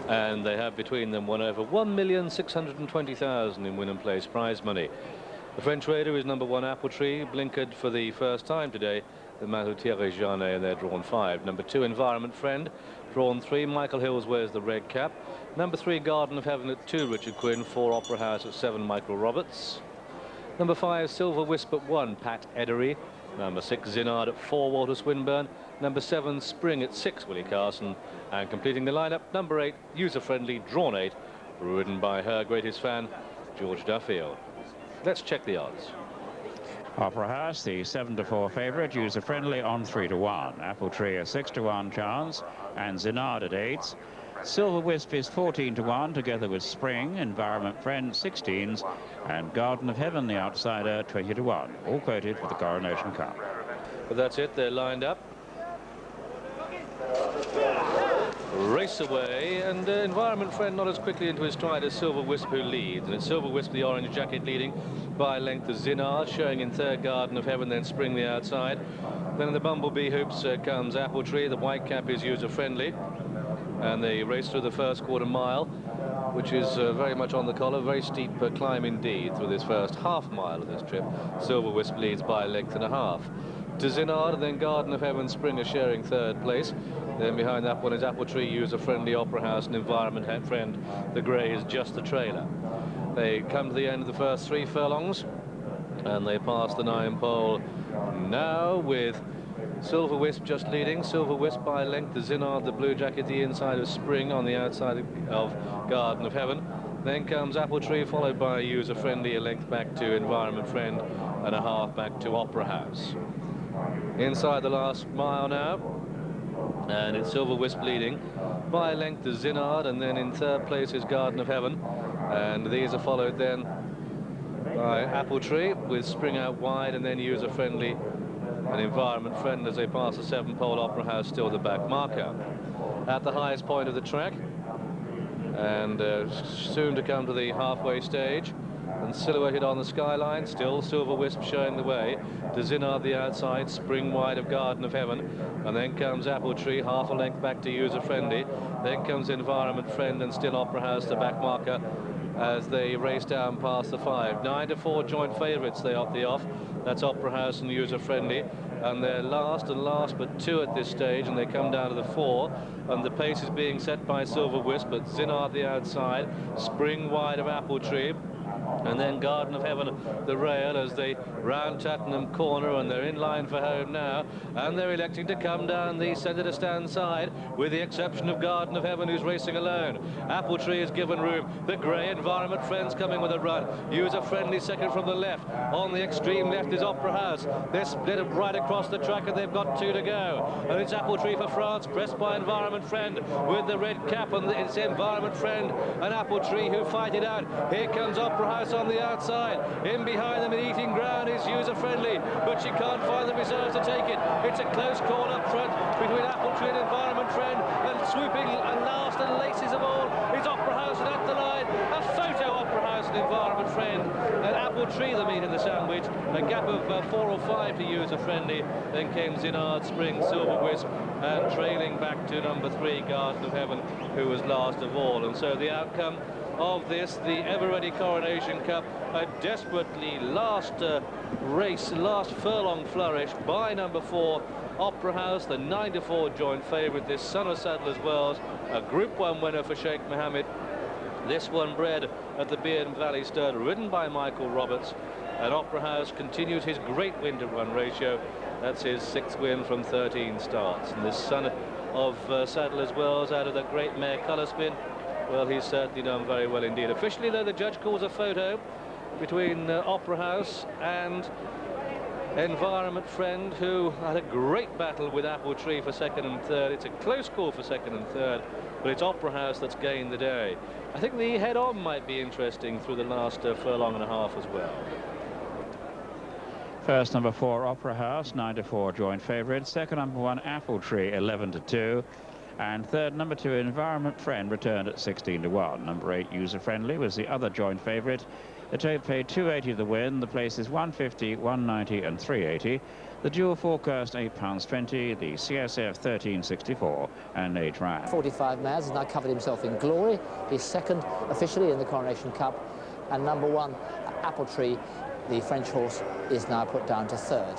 and they have between them won over 1,620,000 in win and place prize money. The French raider is number 1 Apple Tree, blinkered for the first time today. The Mahoutier Janet, and they're drawn 5. Number 2 Environment Friend, drawn 3. Michael Hills wears the red cap. Number 3 Garden of Heaven at 2 Richard Quinn. 4 Opera House at 7 Michael Roberts. Number 5 Silver Wisp at 1 Pat Edery. Number 6 Zinard at 4 Walter Swinburne. Number 7 Spring at 6 Willie Carson. And completing the lineup, number 8 User Friendly, drawn 8, ridden by her greatest fan George Duffield. Let's check the odds. Opera House, the 7-4 favourite, User Friendly on 3-1. Apple Tree a 6-1 chance, and Zinard at 8. Silver Wisp is 14-1, together with Spring, Environment Friend 16s, and Garden of Heaven, the outsider, 20-1. All quoted for the Coronation Cup. But that's it, they're lined up. Race away, and Environment Friend not as quickly into his stride as Silver Wisp, who leads. And it's Silver Wisp, the orange jacket, leading by length of Zinard, showing in third Garden of Heaven, then Spring the outside. Then in the Bumblebee hoops comes Apple Tree. The white cap is User Friendly, and they race through the first quarter mile, which is very much on the collar. Very steep climb indeed through this first half mile of this trip. Silver Wisp leads by a length and a half. To Zinard, then Garden of Heaven, Spring are sharing third place. Then behind that one is Apple Tree, User Friendly, Opera House, and Environment Friend. The grey is just the trailer. They come to the end of the first 3 furlongs, and they pass the 9 pole now with Silver Wisp just leading. Silver Wisp by a length to Zinard, the blue jacket, the inside of Spring, on the outside of Garden of Heaven. Then comes Apple Tree, followed by User Friendly, a length back to Environment Friend, and a half back to Opera House. Inside the last mile now, and it's Silver Wisp leading by a length to Zinard, and then in third place is Garden of Heaven, and these are followed then by Apple Tree with Spring out wide, and then User Friendly and Environment Friend as they pass the 7 pole. Opera House still the back marker. At the highest point of the track, and soon to come to the halfway stage, and silhouetted on the skyline, still Silver Wisp showing the way to Zinard the outside, Spring wide of Garden of Heaven, and then comes Apple Tree half a length back to User Friendly. Then comes Environment Friend, and still Opera House the back marker as they race down past the 5. 9-4 joint favourites, they up the off. That's Opera House and User Friendly, and they're last but 2 at this stage, and they come down to the 4, and the pace is being set by Silver Wisp, but Zinard the outside, Spring wide of Apple Tree, and then Garden of Heaven the rail as they round Chattenham Corner, and they're in line for home now, and they're electing to come down the centre to stand side, with the exception of Garden of Heaven, who's racing alone. Apple Tree is given room. The grey Environment Friends coming with a run. User Friendly second from the left. On the extreme left is Opera House. They're split right across the track, and they've got 2 to go. And it's Apple Tree for France, pressed by Environment Friend with the red cap, and it's Environment Friend and Apple Tree who fight it out. Here comes Opera House on the outside. In behind them in eating ground is User Friendly, but she can't find the reserves to take it. It's a close call up front between Apple Tree and Environment Friend, and swooping and last and laces of all is Opera House, and at the line a photo Opera House and Environment Friend, and Apple Tree the meat in the sandwich. A gap of 4 or 5 to User Friendly. Then came Zinard, Spring, Silver Wisp, and trailing back to number 3 Garden of Heaven, who was last of all. And so the outcome of this, the ever-ready Coronation Cup, a desperately last race, last furlong flourish by number 4 Opera House, the 9-4 joint favourite, this son of Sadler's Wells, a Group 1 winner for Sheikh Mohammed. This one bred at the Bearden Valley Stud, ridden by Michael Roberts, and Opera House continues his great win-to-run ratio. That's his 6th win from 13 starts. And this son of Sadler's Wells, out of that great mare Colour Spin, well, he's certainly done very well indeed. Officially, though, the judge calls a photo between Opera House and Environment Friend, who had a great battle with Apple Tree for 2nd and 3rd. It's a close call for 2nd and 3rd, but it's Opera House that's gained the day. I think the head-on might be interesting through the last furlong and a half as well. First, number 4 Opera House, 9-4 joint favourite. Second, number 1 Apple Tree, 11-2. And third, number 2 Environment Friend, returned at 16-1. Number 8 User Friendly was the other joint favourite. The tote paid $280 the win. The places 150, 190 and 380. The dual forecast £8.20, the CSF 13.64, and 8 rounds. 45 mares, has now covered himself in glory. He's second officially in the Coronation Cup, and number 1, Apple Tree, the French horse, is now put down to third.